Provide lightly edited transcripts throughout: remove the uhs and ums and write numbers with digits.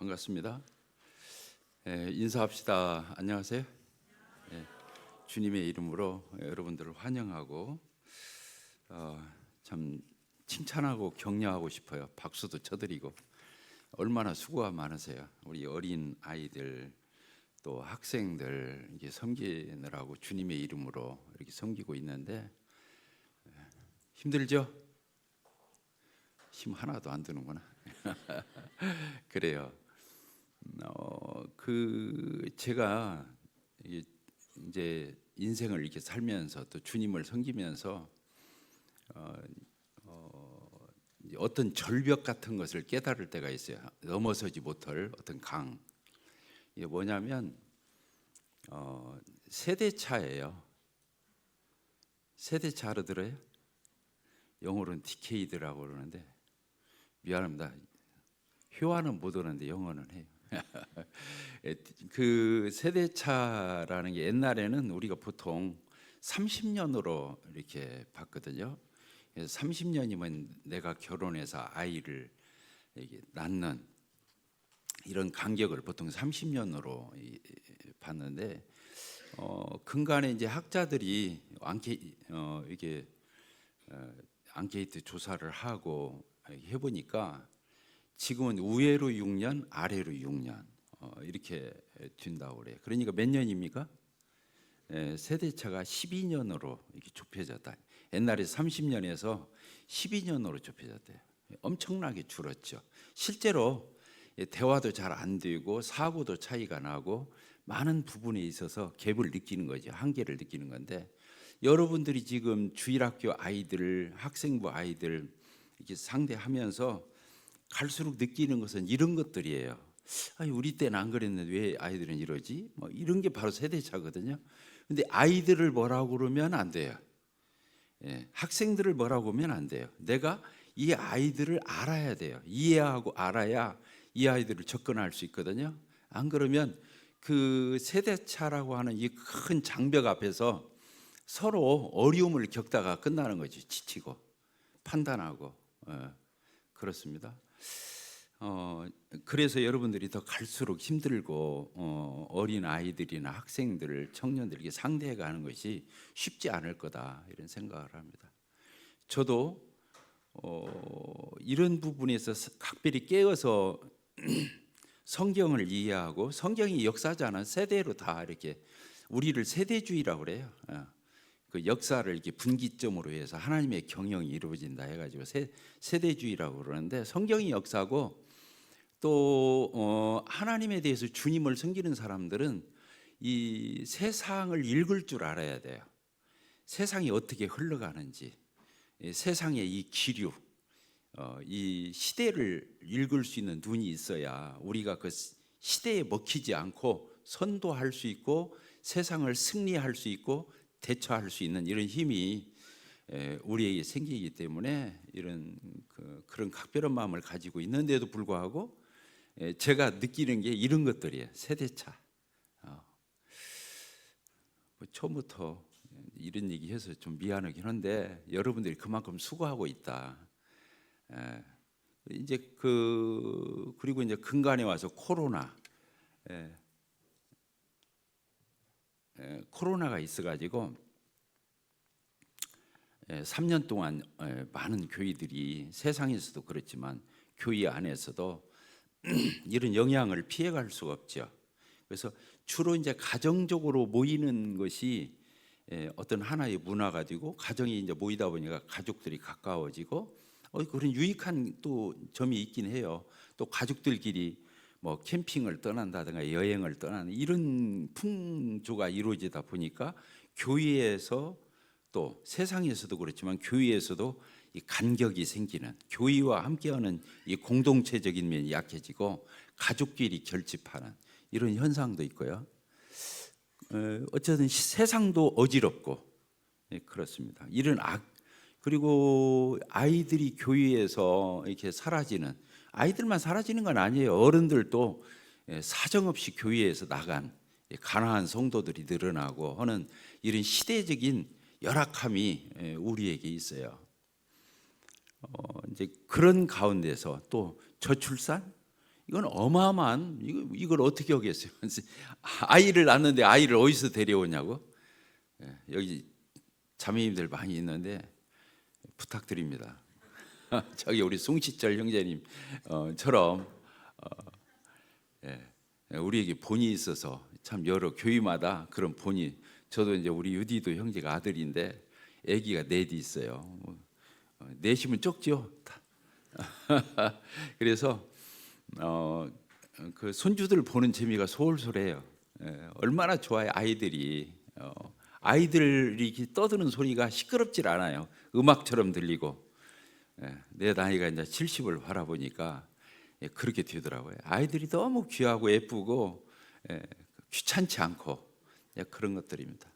반갑습니다. 인사합시다. 안녕하세요. 주님의 이름으로 여러분들을 환영하고 참 칭찬하고 격려하고 싶어요. 박수도 쳐드리고. 얼마나 수고가 많으세요. 우리 어린 아이들 또 학생들 이게 섬기느라고 주님의 이름으로 이렇게 섬기고 있는데 힘들죠? 힘 하나도 안 드는구나. 그래요. 제가 이제 인생을 이렇게 살면서 또 주님을 섬기면서 어떤 절벽 같은 것을 깨달을 때가 있어요. 넘어서지 못할 어떤 강. 이게 뭐냐면 세대차예요. 세대차 알아들어요? 영어로는 디케이드라고 그러는데 미안합니다. 효화는 못 오는데 영어는 해요. 그 세대차라는 게 옛날에는 우리가 보통 30년으로 이렇게 봤거든요. 30년이면 내가 결혼해서 아이를 낳는 이런 간격을 보통 30년으로 봤는데 근간에 이제 학자들이 앙케이트 조사를 하고 해보니까 지금은 우회로 6년, 아래로 6년 이렇게 뛴다고 그래요. 그러니까 몇 년입니까? 세대차가 12년으로 이렇게 좁혀졌다. 옛날에 30년에서 12년으로 좁혀졌대요. 엄청나게 줄었죠. 실제로 대화도 잘 안 되고 사고도 차이가 나고 많은 부분에 있어서 갭을 느끼는 거죠. 한계를 느끼는 건데 여러분들이 지금 주일학교 아이들, 학생부 아이들 이렇게 상대하면서 갈수록 느끼는 것은 이런 것들이에요. 아니, 우리 때는 안 그랬는데 왜 아이들은 이러지? 뭐 이런 게 바로 세대차거든요. 근데 아이들을 뭐라고 그러면 안 돼요. 학생들을 뭐라고 하면 안 돼요. 내가 이 아이들을 알아야 돼요. 이해하고 알아야 이 아이들을 접근할 수 있거든요. 안 그러면 그 세대차라고 하는 이 큰 장벽 앞에서 서로 어려움을 겪다가 끝나는 거지. 지치고 판단하고 그렇습니다. 그래서 여러분들이 더 갈수록 힘들고 어린 아이들이나 학생들을 청년들에게 상대해 가는 것이 쉽지 않을 거다 이런 생각을 합니다. 저도 이런 부분에서 각별히 깨어서 성경을 이해하고 성경이 역사잖아. 세대로 다 이렇게 우리를 세대주의라고 그래요. 그 역사를 이렇게 분기점으로 해서 하나님의 경영이 이루어진다 해가지고 세대주의라고 그러는데 성경이 역사고 또 하나님에 대해서 주님을 섬기는 사람들은 이 세상을 읽을 줄 알아야 돼요. 세상이 어떻게 흘러가는지, 세상의 이 기류, 이 시대를 읽을 수 있는 눈이 있어야 우리가 그 시대에 먹히지 않고 선도할 수 있고 세상을 승리할 수 있고 대처할 수 있는 이런 힘이 우리에게 생기기 때문에 그런 각별한 마음을 가지고 있는데도 불구하고 제가 느끼는 게 이런 것들이에요. 세대차. 처음부터 이런 얘기해서 좀 미안하긴 한데 여러분들이 그만큼 수고하고 있다. 이제 그리고 이제 근간에 와서 코로나가 있어가지고 3년 동안 많은 교회들이 세상에서도 그렇지만 교회 안에서도 이런 영향을 피해갈 수가 없죠. 그래서 주로 이제 가정적으로 모이는 것이 어떤 하나의 문화가 되고 가정이 이제 모이다 보니까 가족들이 가까워지고 그런 유익한 또 점이 있긴 해요. 또 가족들끼리 뭐 캠핑을 떠난다든가 여행을 떠나는 이런 풍조가 이루어지다 보니까 교회에서 또 세상에서도 그렇지만 교회에서도 이 간격이 생기는 교회와 함께하는 이 공동체적인 면이 약해지고 가족끼리 결집하는 이런 현상도 있고요. 어쨌든 세상도 어지럽고 그렇습니다. 이런 그리고 아이들이 교회에서 이렇게 사라지는 아이들만 사라지는 건 아니에요. 어른들도 사정없이 교회에서 나간 가난한 성도들이 늘어나고 하는 이런 시대적인 열악함이 우리에게 있어요. 이제 그런 가운데서 또 저출산 이건 어마어마한 이걸 어떻게 하겠어요? 아이를 낳는데 아이를 어디서 데려오냐고? 여기 자매님들 많이 있는데 부탁드립니다. 저기 우리 송시철 형제님처럼 우리에게 본이 있어서 참 여러 교회마다 그런 본이. 저도 이제 우리 유디도 형제가 아들인데 아기가 넷이 있어요. 넷이면 적죠. 그래서 그 손주들 보는 재미가 소홀소홀해요. 얼마나 좋아요. 아이들이 이렇게 떠드는 소리가 시끄럽질 않아요. 음악처럼 들리고. 내 나이가 이제 70을 바라보니까 그렇게 되더라고요. 아이들이 너무 귀하고 예쁘고 귀찮지 않고 그런 것들입니다.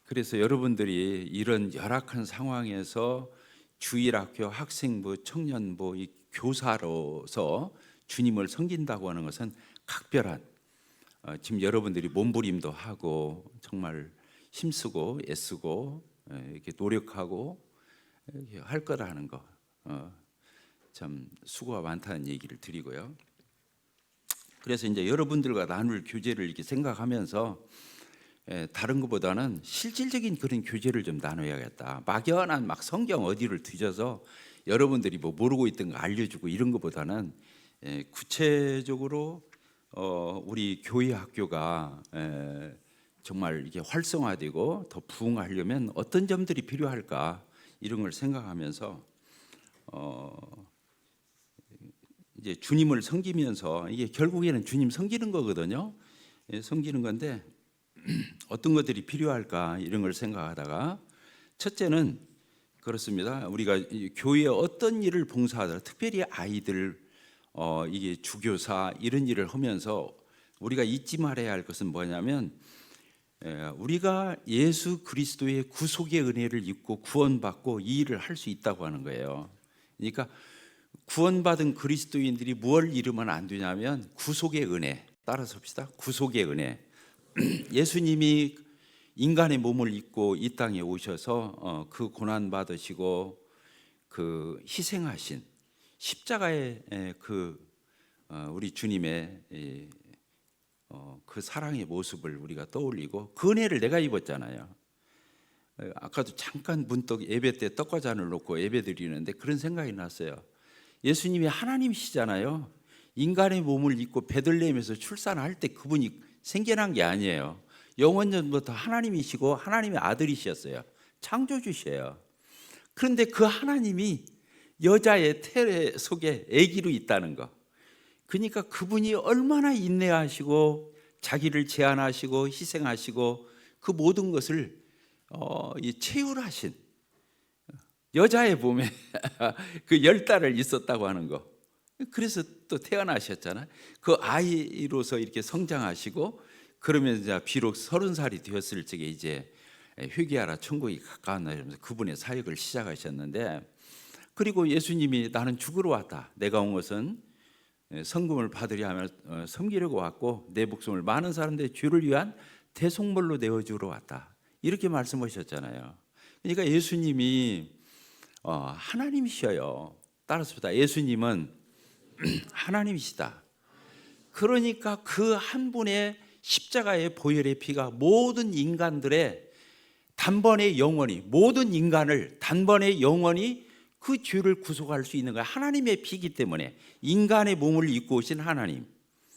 그래서 여러분들이 이런 열악한 상황에서 주일학교, 학생부, 청년부, 이 교사로서 주님을 섬긴다고 하는 것은 각별한, 지금 여러분들이 몸부림도 하고 정말 힘쓰고 애쓰고 이렇게 노력하고 이렇게 할 거라는 거, 참 수고가 많다는 얘기를 드리고요. 그래서 이제 여러분들과 나눌 교제를 이렇게 생각하면서 다른 것보다는 실질적인 그런 교제를 좀 나눠야겠다. 막연한 막 성경 어디를 뒤져서 여러분들이 뭐 모르고 있던 거 알려주고 이런 것보다는 구체적으로 우리 교회 학교가 정말 이게 활성화되고 더 부흥하려면 어떤 점들이 필요할까 이런 걸 생각하면서 이제 주님을 섬기면서 이게 결국에는 주님 섬기는 거거든요. 섬기는 건데 어떤 것들이 필요할까 이런 걸 생각하다가 첫째는 그렇습니다. 우리가 교회에 어떤 일을 봉사하더라도 특별히 아이들 이게 주교사 이런 일을 하면서 우리가 잊지 말아야 할 것은 뭐냐면 우리가 예수 그리스도의 구속의 은혜를 입고 구원받고 이 일을 할 수 있다고 하는 거예요. 그러니까 구원받은 그리스도인들이 뭘 잃으면 안 되냐면 구속의 은혜. 따라서 합시다. 구속의 은혜. 예수님이 인간의 몸을 입고 이 땅에 오셔서 그 고난 받으시고 그 희생하신 십자가의 우리 주님의 그 사랑의 모습을 우리가 떠올리고 그 은혜를 내가 입었잖아요. 아까도 잠깐 문득 예배 때 떡과 잔을 놓고 예배 드리는데 그런 생각이 났어요. 예수님이 하나님이시잖아요. 인간의 몸을 입고 베들레헴에서 출산할 때 그분이 생겨난 게 아니에요. 영원전부터 하나님이시고 하나님의 아들이셨어요. 창조주셔요. 그런데 그 하나님이 여자의 태래 속에 아기로 있다는 거. 그러니까 그분이 얼마나 인내하시고 자기를 제한하시고 희생하시고 그 모든 것을 체휼하신 여자의 몸에 그 10달을 있었다고 하는 거. 그래서 또 태어나셨잖아요. 그 아이로서 이렇게 성장하시고 그러면 이제 비록 30살이 되었을 적에 이제 회개하라 천국이 가까웠나 이러면서 그분의 사역을 시작하셨는데, 그리고 예수님이 나는 죽으러 왔다. 내가 온 것은 성금을 받으려 하면 섬기려고 왔고 내 목숨을 많은 사람들의 죄를 위한 대속물로 내어주러 왔다. 이렇게 말씀하셨잖아요. 그러니까 예수님이 하나님이셔요. 따라서 예수님은 하나님이시다. 그러니까 그 한 분의 십자가의 보혈의 피가 모든 인간들의 단번에 영원히, 모든 인간을 단번에 영원히 그 죄를 구속할 수 있는 거야. 하나님의 피이기 때문에. 인간의 몸을 입고 오신 하나님.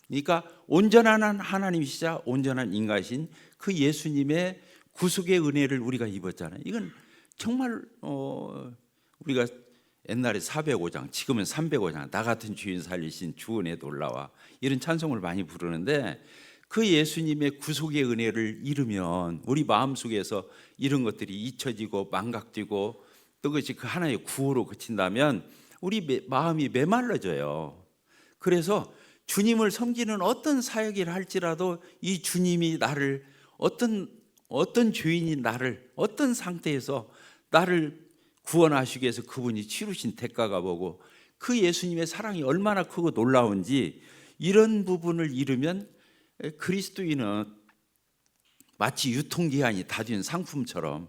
그러니까 온전한 하나님이시자 온전한 인간이신 그 예수님의 구속의 은혜를 우리가 입었잖아요. 이건 정말 우리가 옛날에 405장, 지금은 305장, 나 같은 주인 살리신 주 은혜 놀라와 이런 찬송을 많이 부르는데, 그 예수님의 구속의 은혜를 잃으면 우리 마음속에서 이런 것들이 잊혀지고 망각되고 또 그것이 그 하나의 구호로 그친다면 우리 마음이 메말라져요. 그래서 주님을 섬기는 어떤 사역을 할지라도 이 주님이 나를 어떤 죄인이 나를 어떤 상태에서 나를 구원하시기 위해서 그분이 치르신 대가가 뭐고 그 예수님의 사랑이 얼마나 크고 놀라운지, 이런 부분을 잃으면 그리스도인은 마치 유통기한이 다 된 상품처럼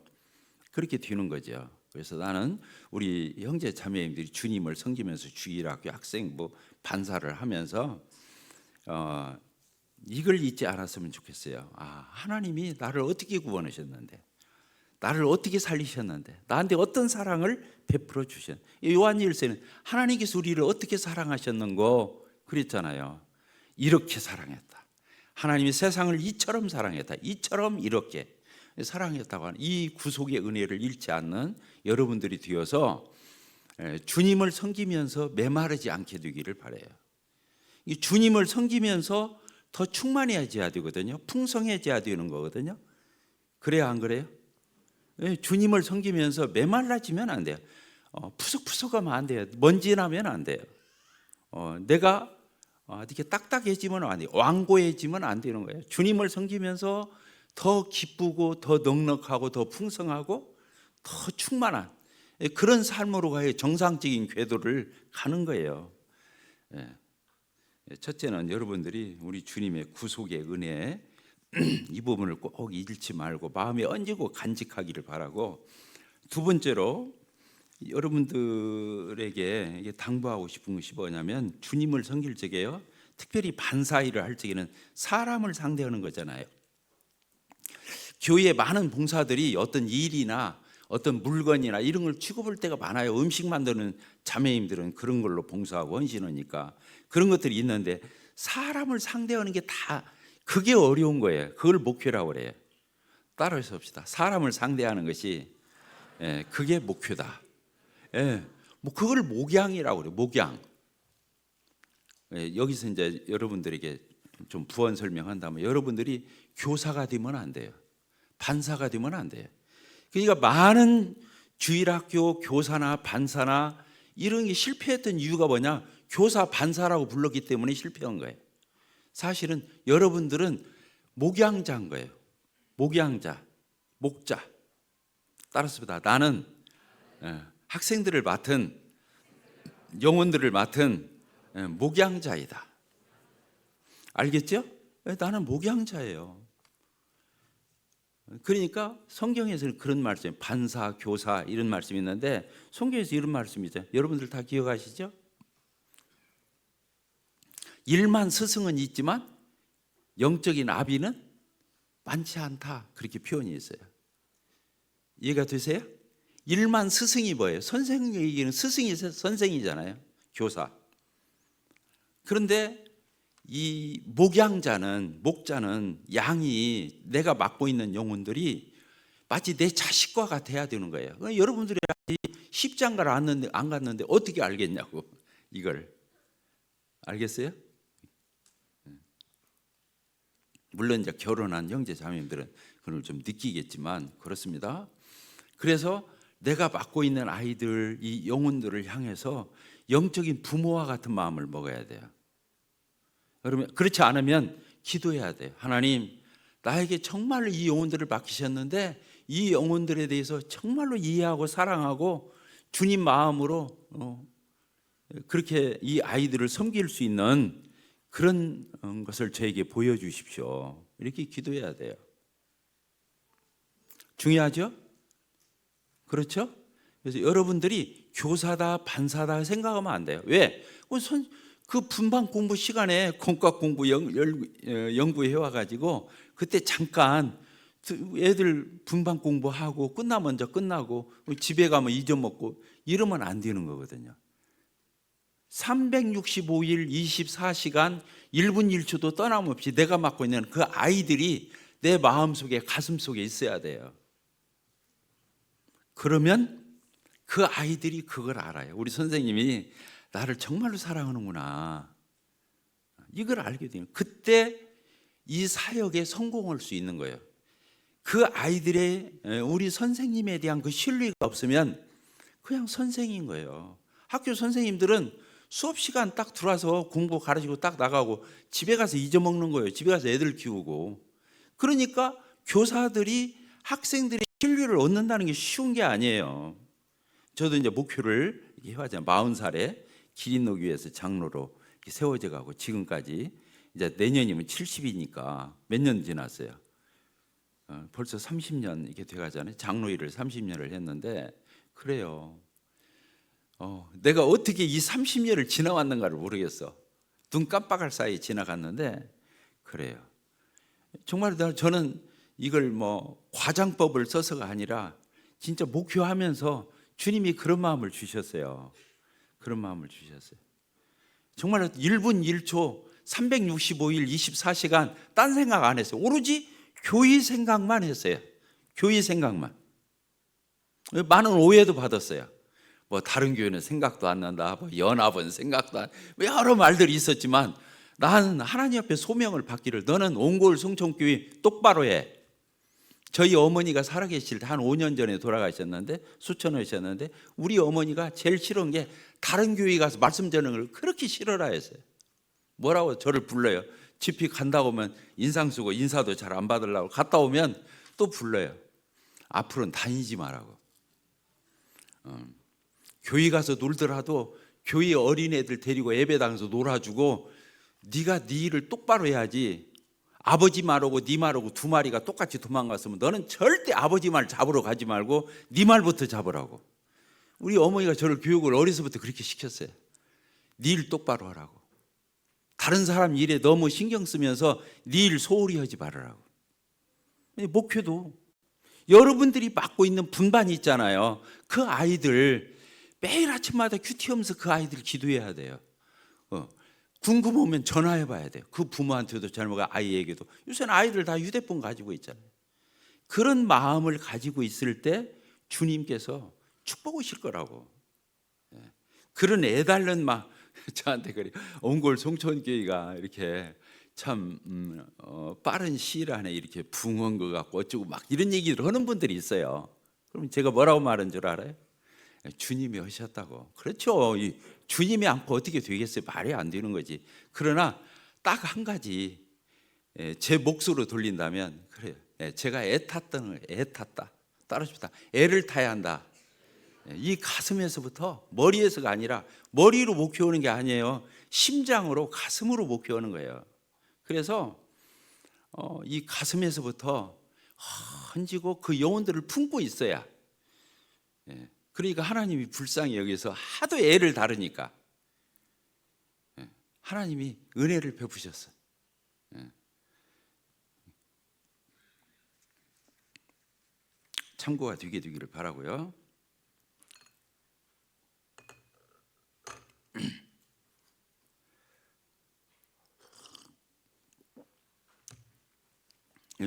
그렇게 되는 거죠. 그래서 나는 우리 형제 자매님들이 주님을 섬기면서 주일학교 학생 반사를 하면서 이걸 잊지 않았으면 좋겠어요. 하나님이 나를 어떻게 구원하셨는데, 나를 어떻게 살리셨는데, 나한테 어떤 사랑을 베풀어 주셨는데. 요한일서는 하나님께서 우리를 어떻게 사랑하셨는고 그랬잖아요. 이렇게 사랑했다. 하나님이 세상을 이처럼 사랑했다. 이처럼 이렇게 사랑했다고 하는 이 구속의 은혜를 잃지 않는 여러분들이 되어서 주님을 섬기면서 메마르지 않게 되기를 바라요. 이 주님을 섬기면서 더 충만해져야 되거든요. 풍성해져야 되는 거거든요. 그래야 안 그래요? 주님을 섬기면서 메말라지면 안 돼요. 푸석푸석하면 안 돼요. 먼지 나면 안 돼요. 내가 이렇게 딱딱해지면 안 돼요. 완고해지면 안 되는 거예요. 주님을 섬기면서 더 기쁘고 더 넉넉하고 더 풍성하고 더 충만한 그런 삶으로 가야 정상적인 궤도를 가는 거예요. 첫째는 여러분들이 우리 주님의 구속의 은혜 이 부분을 꼭 잃지 말고 마음에 얹고 간직하기를 바라고, 두 번째로 여러분들에게 이게 당부하고 싶은 것이 뭐냐면, 주님을 섬길 적에요, 특별히 반사 일을 할 적에는 사람을 상대하는 거잖아요. 교회에 많은 봉사들이 어떤 일이나 어떤 물건이나 이런 걸 취급할 때가 많아요. 음식 만드는 자매님들은 그런 걸로 봉사하고 헌신하니까 그런 것들이 있는데, 사람을 상대하는 게 다 그게 어려운 거예요. 그걸 목표라고 그래요. 따라서 합시다. 사람을 상대하는 것이 그게 목표다. 그걸 목양이라고 그래요. 목양. 여기서 이제 여러분들에게 좀 부언 설명한다면, 여러분들이 교사가 되면 안 돼요. 반사가 되면 안 돼요. 그러니까 많은 주일학교 교사나 반사나 이런 게 실패했던 이유가 뭐냐? 교사 반사라고 불렀기 때문에 실패한 거예요. 사실은 여러분들은 목양자인 거예요. 목양자, 목자. 따라서 나는 학생들을 맡은, 영혼들을 맡은 목양자이다. 알겠죠? 나는 목양자예요. 그러니까 성경에서는 그런 말씀, 반사, 교사 이런 말씀이 있는데, 성경에서 이런 말씀이 있어요. 여러분들 다 기억하시죠? 일만 스승은 있지만 영적인 아비는 많지 않다, 그렇게 표현이 있어요. 이해가 되세요? 일만 스승이 뭐예요? 선생에게는 스승이 선생이잖아요. 교사. 그런데 이 목자는 양이, 내가 맡고 있는 영혼들이 마치 내 자식과 같아야 되는 거예요. 여러분들이 십장가를 안 갔는데 어떻게 알겠냐고. 이걸 알겠어요? 물론 이제 결혼한 형제 자매님들은 그걸 좀 느끼겠지만 그렇습니다. 그래서 내가 맡고 있는 아이들, 이 영혼들을 향해서 영적인 부모와 같은 마음을 먹어야 돼요. 여러분, 그렇지 않으면 기도해야 돼요. 하나님, 나에게 정말로 이 영혼들을 맡기셨는데 이 영혼들에 대해서 정말로 이해하고 사랑하고 주님 마음으로 그렇게 이 아이들을 섬길 수 있는 그런 것을 저에게 보여주십시오. 이렇게 기도해야 돼요. 중요하죠? 그렇죠? 그래서 여러분들이 교사다 반사다 생각하면 안 돼요. 왜? 그 분반 공부 시간에 공과 공부 연구해 와가지고 그때 잠깐 애들 분반 공부하고 끝나면 끝나고 집에 가면 잊어먹고 이러면 안 되는 거거든요. 365일 24시간 1분 1초도 떠남없이 내가 맡고 있는 그 아이들이 내 마음속에, 가슴속에 있어야 돼요. 그러면 그 아이들이 그걸 알아요. 우리 선생님이 나를 정말로 사랑하는구나, 이걸 알게 돼요. 그때 이 사역에 성공할 수 있는 거예요. 그 아이들의, 우리 선생님에 대한 그 신뢰가 없으면 그냥 선생인 거예요. 학교 선생님들은 수업 시간 딱 들어와서 공부 가르치고 딱 나가고 집에 가서 잊어먹는 거예요. 집에 가서 애들 키우고. 그러니까 교사들이 학생들의 신뢰를 얻는다는 게 쉬운 게 아니에요. 저도 이제 목표를 해왔잖아요. 40살에 기린노교회에서 장로로 세워져 가고 지금까지 이제 내년이면 70이니까 몇 년 지났어요. 벌써 30년 이렇게 돼가잖아요. 장로 일을 30년을 했는데 그래요. 내가 어떻게 이 30년을 지나왔는가를 모르겠어. 눈 깜빡할 사이에 지나갔는데 그래요. 정말 저는 이걸 뭐 과장법을 써서가 아니라 진짜 목표하면서 주님이 그런 마음을 주셨어요. 그런 마음을 주셨어요. 정말 1분 1초 365일 24시간 딴 생각 안 했어요. 오로지 교회 생각만 했어요. 교회 생각만. 많은 오해도 받았어요. 뭐 다른 교회는 생각도 안 난다, 뭐 연합은 생각도 안, 여러 말들이 있었지만 나는 하나님 앞에 소명을 받기를, 너는 옹골 성촌교회 똑바로 해. 저희 어머니가 살아계실 때 한 5년 전에 돌아가셨는데, 수천하셨는데, 우리 어머니가 제일 싫은 게 다른 교회 가서 말씀 전하는 걸 그렇게 싫어라 했어요. 뭐라고 저를 불러요. 집회 간다고 하면 인상 쓰고 인사도 잘 안 받으려고, 갔다 오면 또 불러요. 앞으로는 다니지 말라고. 교회 가서 놀더라도 교회 어린애들 데리고 예배당에서 놀아주고, 네가 네 일을 똑바로 해야지. 아버지 말하고 네 말하고 두 마리가 똑같이 도망갔으면 너는 절대 아버지 말 잡으러 가지 말고 네 말부터 잡으라고. 우리 어머니가 저를 교육을 어려서부터 그렇게 시켰어요. 네 일 똑바로 하라고. 다른 사람 일에 너무 신경 쓰면서 네 일 소홀히 하지 말으라고. 목회도 여러분들이 맡고 있는 분반이 있잖아요. 그 아이들 매일 아침마다 큐티하면서 그 아이들 기도해야 돼요. 궁금하면 전화해 봐야 돼요. 그 부모한테도 전화가, 아이에게도. 요새는 아이들 다 휴대폰 가지고 있잖아요. 그런 마음을 가지고 있을 때 주님께서 축복하실 거라고. 그런 애달른 마음. 저한테 그래, 옹골 송천교회가 이렇게 참 빠른 시일 안에 이렇게 붕어인 것 같고 어쩌고 막 이런 얘기를 하는 분들이 있어요. 그럼 제가 뭐라고 말한 줄 알아요? 주님이 하셨다고. 그렇죠. 주님이 않고 어떻게 되겠어요? 말이 안 되는 거지. 그러나 딱 한 가지 제 몫으로 돌린다면 그래요. 제가 애 탔다. 따라합시다. 애를 타야 한다. 이 가슴에서부터, 머리에서가 아니라, 머리로 목표하는 게 아니에요. 심장으로, 가슴으로 목표하는 거예요. 그래서 이 가슴에서부터 헌지고 그 영혼들을 품고 있어야. 그러니까 하나님이 불쌍히 여기서 하도 애를 다루니까 하나님이 은혜를 베푸셨어. 참고가 되기를 바라고요.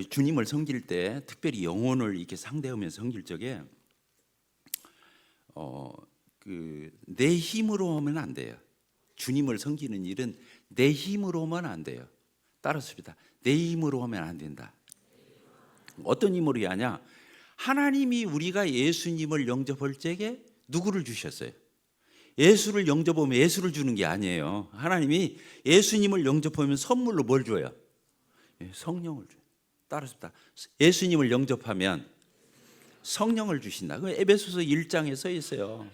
주님을 섬길 때, 특별히 영혼을 이렇게 상대하면서 섬길 적에 내 힘으로 하면 안 돼요. 주님을 섬기는 일은 내 힘으로 하면 안 돼요. 따라합시다. 내 힘으로 하면 안 된다. 어떤 힘으로 하냐? 하나님이 우리가 예수님을 영접할 적에 누구를 주셨어요? 예수를 영접하면 예수를 주는 게 아니에요. 하나님이 예수님을 영접하면 선물로 뭘 줘요? 성령을 줘요. 따라합시다. 예수님을 영접하면 성령을 주신다. 그 에베소서 1장에 써 있어요.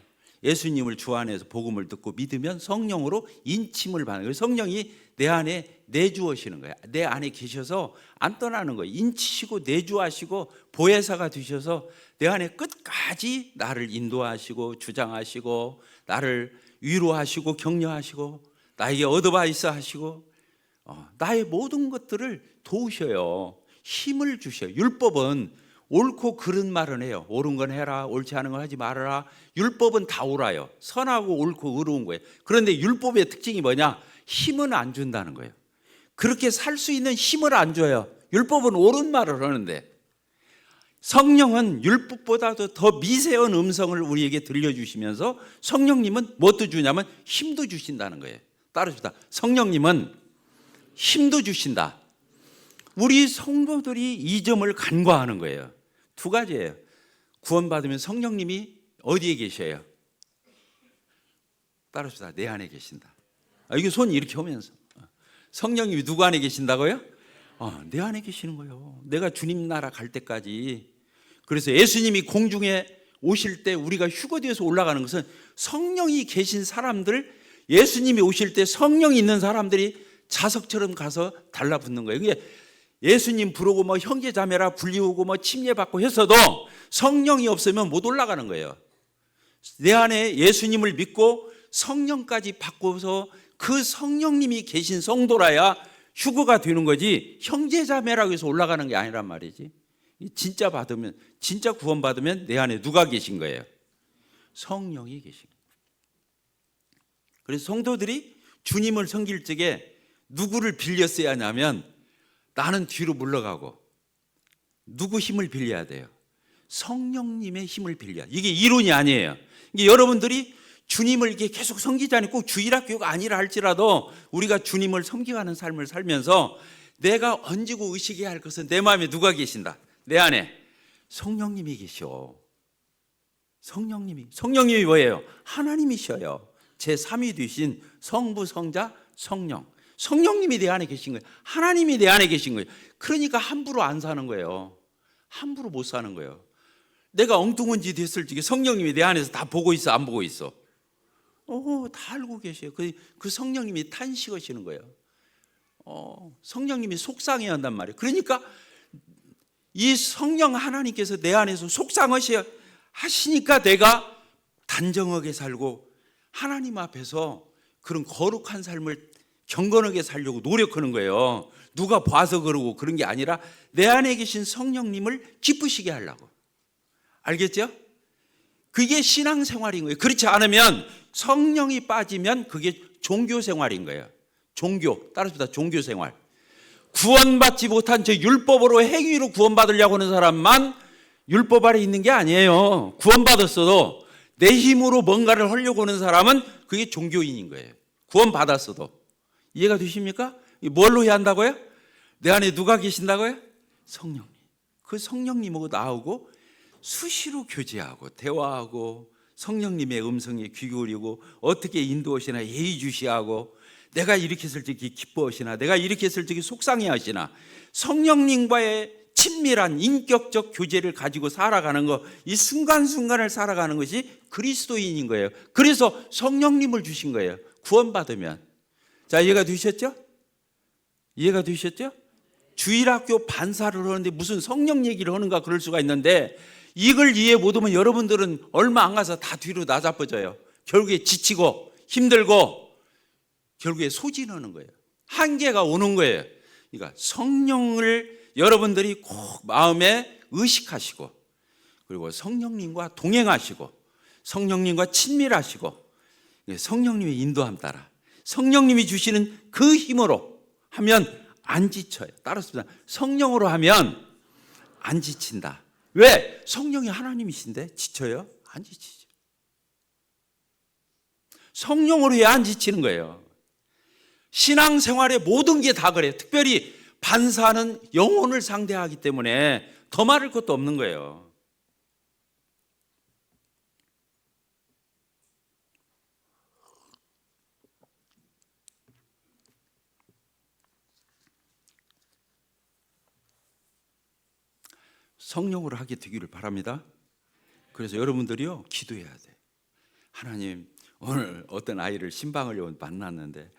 예수님을 주 안에서 복음을 듣고 믿으면 성령으로 인침을 받는 거예요. 성령이 내 안에 내주하시는 거예요. 내 안에 계셔서 안 떠나는 거예요. 인치시고 내주하시고 보혜사가 되셔서 내 안에 끝까지 나를 인도하시고 주장하시고 나를 위로하시고 격려하시고 나에게 어드바이스 하시고 나의 모든 것들을 도우셔요. 힘을 주셔요. 율법은 옳고 그른 말은 해요. 옳은 건 해라, 옳지 않은 건 하지 말아라. 율법은 다 옳아요. 선하고 옳고 의로운 거예요. 그런데 율법의 특징이 뭐냐? 힘은 안 준다는 거예요. 그렇게 살 수 있는 힘을 안 줘요. 율법은 옳은 말을 하는데, 성령은 율법보다도 더 미세한 음성을 우리에게 들려주시면서 성령님은 뭣도 주냐면 힘도 주신다는 거예요. 따라합시다. 성령님은 힘도 주신다. 우리 성도들이 이 점을 간과하는 거예요. 두 가지예요. 구원받으면 성령님이 어디에 계셔요? 따라합시다. 내 안에 계신다. 이게 손 이렇게 하면서 성령님이 누구 안에 계신다고요? 내 안에 계시는 거예요. 내가 주님 나라 갈 때까지. 그래서 예수님이 공중에 오실 때 우리가 휴거되어서 올라가는 것은 성령이 계신 사람들, 예수님이 오실 때 성령이 있는 사람들이 자석처럼 가서 달라붙는 거예요. 그게 예수님 부르고 뭐 형제 자매라 불리우고 뭐 침례받고 했어도 성령이 없으면 못 올라가는 거예요. 내 안에 예수님을 믿고 성령까지 받고서 그 성령님이 계신 성도라야 휴거가 되는 거지, 형제자매라고 해서 올라가는 게 아니란 말이지. 진짜 받으면, 진짜 구원받으면 내 안에 누가 계신 거예요? 성령이 계신 거예요. 그래서 성도들이 주님을 섬길 적에 누구를 빌렸어야 하냐면, 나는 뒤로 물러가고 누구 힘을 빌려야 돼요? 성령님의 힘을 빌려. 이게 이론이 아니에요. 이게 여러분들이 주님을 이렇게 계속 섬기자니 꼭 주일학교가 아니라 할지라도 우리가 주님을 섬기가는 삶을 살면서 내가 얹고 의식해야 할 것은 내 마음에 누가 계신다? 내 안에 성령님이 계셔. 성령님이 뭐예요? 하나님이셔요. 제3위 되신 성부, 성자, 성령. 성령님이 내 안에 계신 거예요. 하나님이 내 안에 계신 거예요. 그러니까 함부로 안 사는 거예요. 함부로 못 사는 거예요. 내가 엉뚱한 짓 했을 적에 성령님이 내 안에서 다 보고 있어, 안 보고 있어? 다 알고 계셔요. 그 성령님이 탄식하시는 거예요. 성령님이 속상해 한단 말이에요. 그러니까 이 성령 하나님께서 내 안에서 속상하시니까 내가 단정하게 살고 하나님 앞에서 그런 거룩한 삶을 경건하게 살려고 노력하는 거예요. 누가 봐서 그러고 그런 게 아니라 내 안에 계신 성령님을 기쁘시게 하려고. 알겠죠? 그게 신앙생활인 거예요. 그렇지 않으면, 성령이 빠지면 그게 종교생활인 거예요. 따라서 종교생활. 구원받지 못한 저 율법으로, 행위로 구원받으려고 하는 사람만 율법 아래 있는 게 아니에요. 구원받았어도 내 힘으로 뭔가를 하려고 하는 사람은 그게 종교인인 거예요. 구원받았어도. 이해가 되십니까? 뭘로 해야 한다고요? 내 안에 누가 계신다고요? 성령님. 그 성령님하고 나오고 수시로 교제하고 대화하고 성령님의 음성에 귀 기울이고 어떻게 인도하시나 예의주시하고, 내가 이렇게 했을 적에 기뻐하시나, 내가 이렇게 했을 적에 속상해하시나, 성령님과의 친밀한 인격적 교제를 가지고 살아가는 것, 이 순간순간을 살아가는 것이 그리스도인인 거예요. 그래서 성령님을 주신 거예요. 구원받으면. 자, 이해가 되셨죠? 이해가 되셨죠? 주일학교 반사를 하는데 무슨 성령 얘기를 하는가 그럴 수가 있는데, 이걸 이해 못하면 여러분들은 얼마 안 가서 다 뒤로 나자빠져요. 결국에 지치고 힘들고 결국에 소진하는 거예요. 한계가 오는 거예요. 그러니까 성령을 여러분들이 꼭 마음에 의식하시고, 그리고 성령님과 동행하시고 성령님과 친밀하시고 성령님의 인도함 따라 성령님이 주시는 그 힘으로 하면 안 지쳐요. 따라서 성령으로 하면 안 지친다. 왜? 성령이 하나님이신데 지쳐요? 안 지치죠. 성령으로 해야 안 지치는 거예요. 신앙생활의 모든 게 다 그래요. 특별히 반사는 영혼을 상대하기 때문에 더 말할 것도 없는 거예요. 성령으로 하게 되기를 바랍니다. 그래서 여러분들이요, 기도해야 돼. 하나님, 오늘 어떤 아이를 신방을 만났는데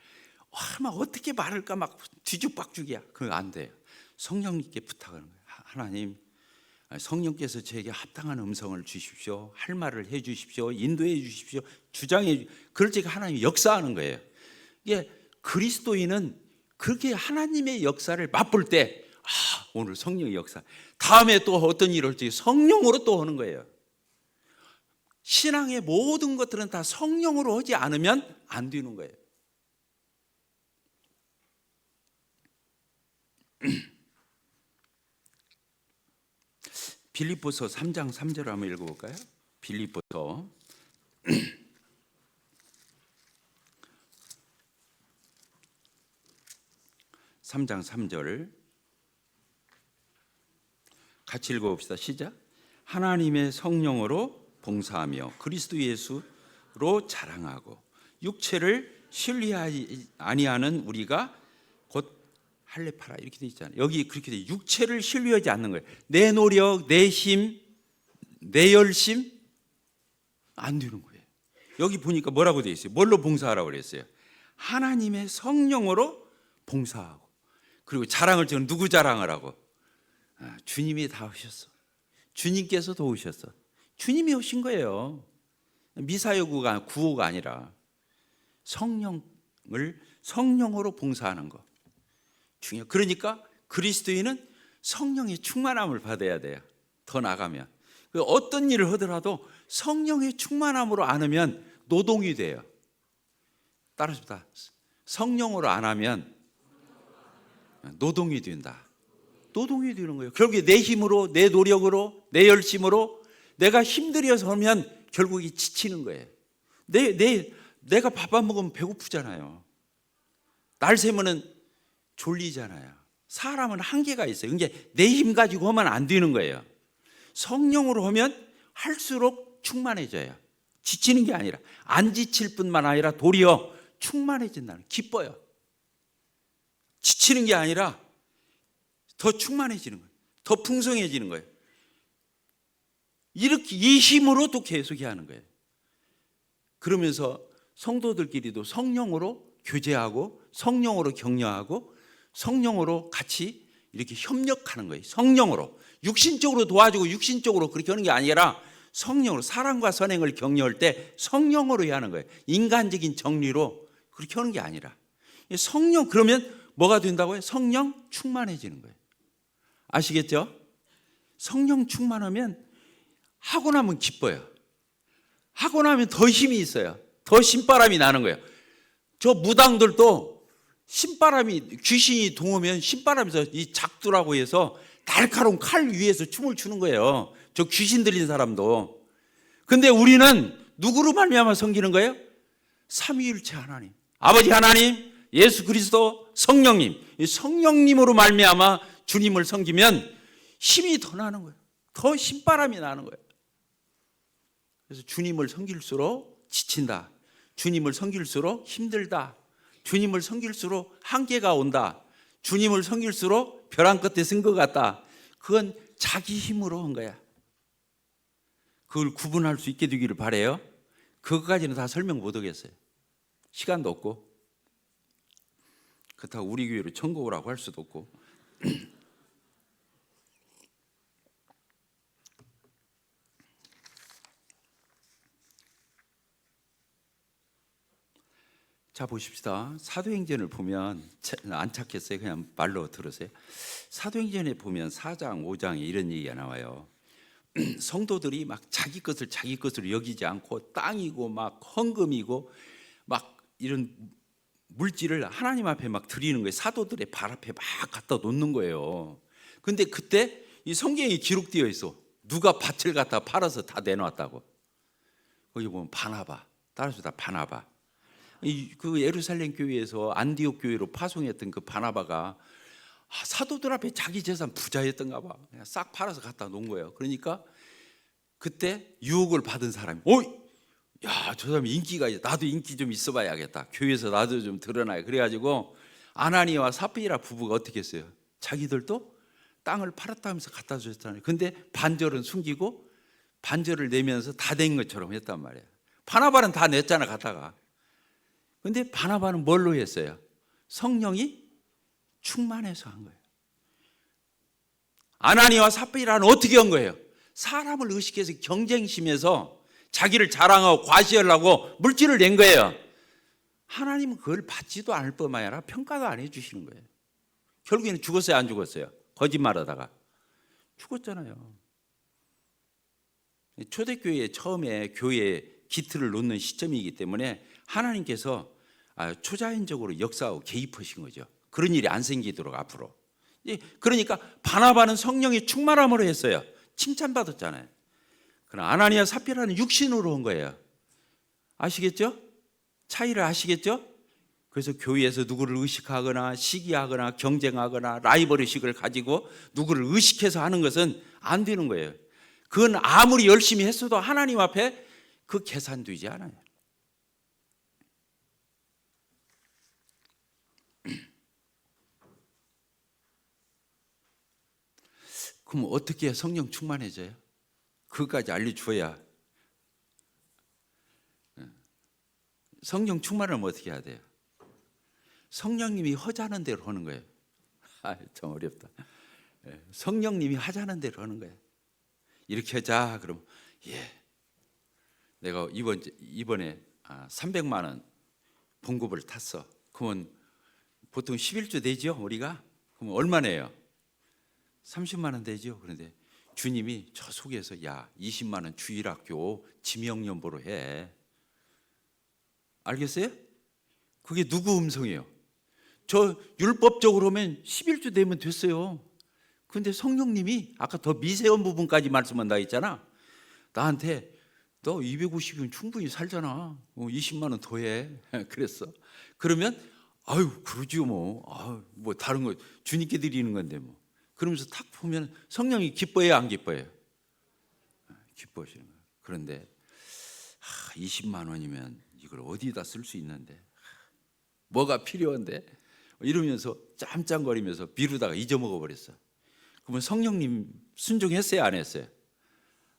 막 어떻게 말할까 막 뒤죽박죽이야. 그거 안 돼요. 성령님께 부탁하는 거예요. 하나님, 성령께서 저에게 합당한 음성을 주십시오. 할 말을 해 주십시오. 인도해 주십시오. 주장해 주십시오. 그럴 때 하나님이 역사하는 거예요. 이게 그리스도인은 그렇게 하나님의 역사를 맛볼 때, 오늘 성령의 역사, 다음에 또 어떤 일을 할지 성령으로 또 하는 거예요. 신앙의 모든 것들은 다 성령으로 하지 않으면 안 되는 거예요. 빌립보서 3장 3절 한번 읽어볼까요? 빌립보서 3장 3절 같이 읽어봅시다. 시작. 하나님의 성령으로 봉사하며 그리스도 예수로 자랑하고 육체를 신뢰하지 아니하는 우리가 곧 할례파라, 이렇게 돼 있잖아요. 여기 그렇게 돼. 육체를 신뢰하지 않는 거예요. 내 노력, 내 힘, 내 열심 안 되는 거예요. 여기 보니까 뭐라고 돼 있어요? 뭘로 봉사하라고 그랬어요? 하나님의 성령으로 봉사하고. 그리고 자랑을 지금 누구 자랑을 하고? 주님이 다 하셨어. 주님께서 도우셨어. 주님이 오신 거예요. 미사여구가 구호가 아니라 성령을 성령으로 봉사하는 거 중요. 그러니까 그리스도인은 성령의 충만함을 받아야 돼요. 더 나가면 어떤 일을 하더라도 성령의 충만함으로 안 하면 노동이 돼요. 따라합시다. 성령으로 안 하면 노동이 된다. 노동이 되는 거예요. 결국에 내 힘으로, 내 노력으로, 내 열심으로 내가 힘들여서 하면 결국에 지치는 거예요. 내가 밥 안 먹으면 배고프잖아요. 날 새면은 졸리잖아요. 사람은 한계가 있어요. 그게 내 힘 가지고 하면 안 되는 거예요. 성령으로 하면 할수록 충만해져요. 지치는 게 아니라, 안 지칠 뿐만 아니라 도리어 충만해진다는, 기뻐요. 지치는 게 아니라 더 충만해지는 거예요. 더 풍성해지는 거예요. 이렇게 이 힘으로 또 계속 하는 거예요. 그러면서 성도들끼리도 성령으로 교제하고 성령으로 격려하고 성령으로 같이 이렇게 협력하는 거예요. 성령으로. 육신적으로 도와주고 육신적으로 그렇게 하는 게 아니라 성령으로, 사랑과 선행을 격려할 때 성령으로 해야 하는 거예요. 인간적인 정리로 그렇게 하는 게 아니라. 성령, 그러면 뭐가 된다고요? 성령 충만해지는 거예요. 아시겠죠? 성령 충만하면 하고 나면 기뻐요. 하고 나면 더 힘이 있어요. 더 신바람이 나는 거예요. 저 무당들도 신바람이, 귀신이 동하면 신바람에서 이 작두라고 해서 날카로운 칼 위에서 춤을 추는 거예요. 저 귀신 들린 사람도. 근데 우리는 누구로 말미암아 섬기는 거예요? 삼위일체 하나님, 아버지 하나님, 예수 그리스도, 성령님. 이 성령님으로 말미암아 주님을 섬기면 힘이 더 나는 거예요. 더 신바람이 나는 거예요. 그래서 주님을 섬길수록 지친다. 주님을 섬길수록 힘들다. 주님을 섬길수록 한계가 온다. 주님을 섬길수록 벼랑 끝에 쓴 것 같다. 그건 자기 힘으로 한 거야. 그걸 구분할 수 있게 되기를 바라요. 그것까지는 다 설명 못 하겠어요. 시간도 없고. 그렇다고 우리 교회로 천국오라고 할 수도 없고. 자, 보십시다. 사도행전을 보면 안 찾겠어요. 그냥 말로 들으세요. 사도행전에 보면 4장, 5장에 이런 얘기가 나와요. 성도들이 막 자기 것으로 여기지 않고 땅이고 막 헌금이고 막 이런 물질을 하나님 앞에 막 드리는 거예요. 사도들의 발 앞에 막 갖다 놓는 거예요. 근데 그때 이 성경에 기록되어 있어. 누가 밭을 갖다 팔아서 다 내놓았다고. 거기 보면 바나바, 따라서 다 바나바. 그 예루살렘 교회에서 안디옥 교회로 파송했던 그 바나바가 사도들 앞에 자기 재산 부자였던가 봐. 그냥 싹 팔아서 갖다 놓은 거예요. 그러니까 그때 유혹을 받은 사람이, 야, 저 사람이 인기가 있어. 나도 인기 좀 있어봐야겠다. 교회에서 나도 좀 드러나요. 그래가지고 아나니아와 삽비라 부부가 어떻게 했어요? 자기들도 땅을 팔았다면서 갖다 주셨잖아요. 근데 반절은 숨기고 반절을 내면서 다 된 것처럼 했단 말이에요. 바나바는 다 냈잖아, 갖다가. 근데 바나바는 뭘로 했어요? 성령이 충만해서 한 거예요. 아나니아와 삽비라는 어떻게 한 거예요? 사람을 의식해서 경쟁심에서 자기를 자랑하고 과시하려고 물질을 낸 거예요. 하나님은 그걸 받지도 않을 뿐만 아니라 평가도 안 해주시는 거예요. 결국에는 죽었어요, 안 죽었어요? 거짓말하다가 죽었잖아요. 초대교회 처음에 교회에 기틀을 놓는 시점이기 때문에 하나님께서 초자연적으로 역사하고 개입하신 거죠. 그런 일이 안 생기도록 앞으로. 그러니까 바나바는 성령의 충만함으로 했어요. 칭찬받았잖아요. 그러나 아나니아 삽비라는 육신으로 한 거예요. 아시겠죠? 차이를 아시겠죠? 그래서 교회에서 누구를 의식하거나 시기하거나 경쟁하거나 라이벌의식을 가지고 누구를 의식해서 하는 것은 안 되는 거예요. 그건 아무리 열심히 했어도 하나님 앞에 그 계산되지 않아요. 그럼 어떻게 해야 성령 충만해져요? 그것까지 알려줘야. 성령 충만을 어떻게 해야 돼요? 성령님이 하자는 대로 하는 거예요. 참 어렵다. 성령님이 하자는 대로 하는 거예요. 이렇게 하자 그럼 예. 내가 이번에 300만 원 봉급을 탔어. 그러면 보통 11조 되죠, 우리가? 그럼 얼마 내요? 30만 원 되죠. 그런데 주님이 저 속에서 야, 20만 원 주일학교 지명연보로 해. 알겠어요? 그게 누구 음성이에요? 저 율법적으로 하면 11조 되면 됐어요. 근데 성령님이 아까 더 미세한 부분까지 말씀한다 했잖아. 나한테 너 250이면 충분히 살잖아. 20만 원 더 해. 그랬어. 그러면 아유, 그러지요 뭐. 뭐 다른 거 주님께 드리는 건데 뭐. 그러면서 탁 보면 성령이 기뻐해요, 안 기뻐해요? 기뻐하시는 거예요. 그런데 20만 원이면 이걸 어디다 쓸 수 있는데, 뭐가 필요한데, 이러면서 짬짬거리면서 미루다가 잊어먹어 버렸어. 그러면 성령님 순종했어요, 안 했어요?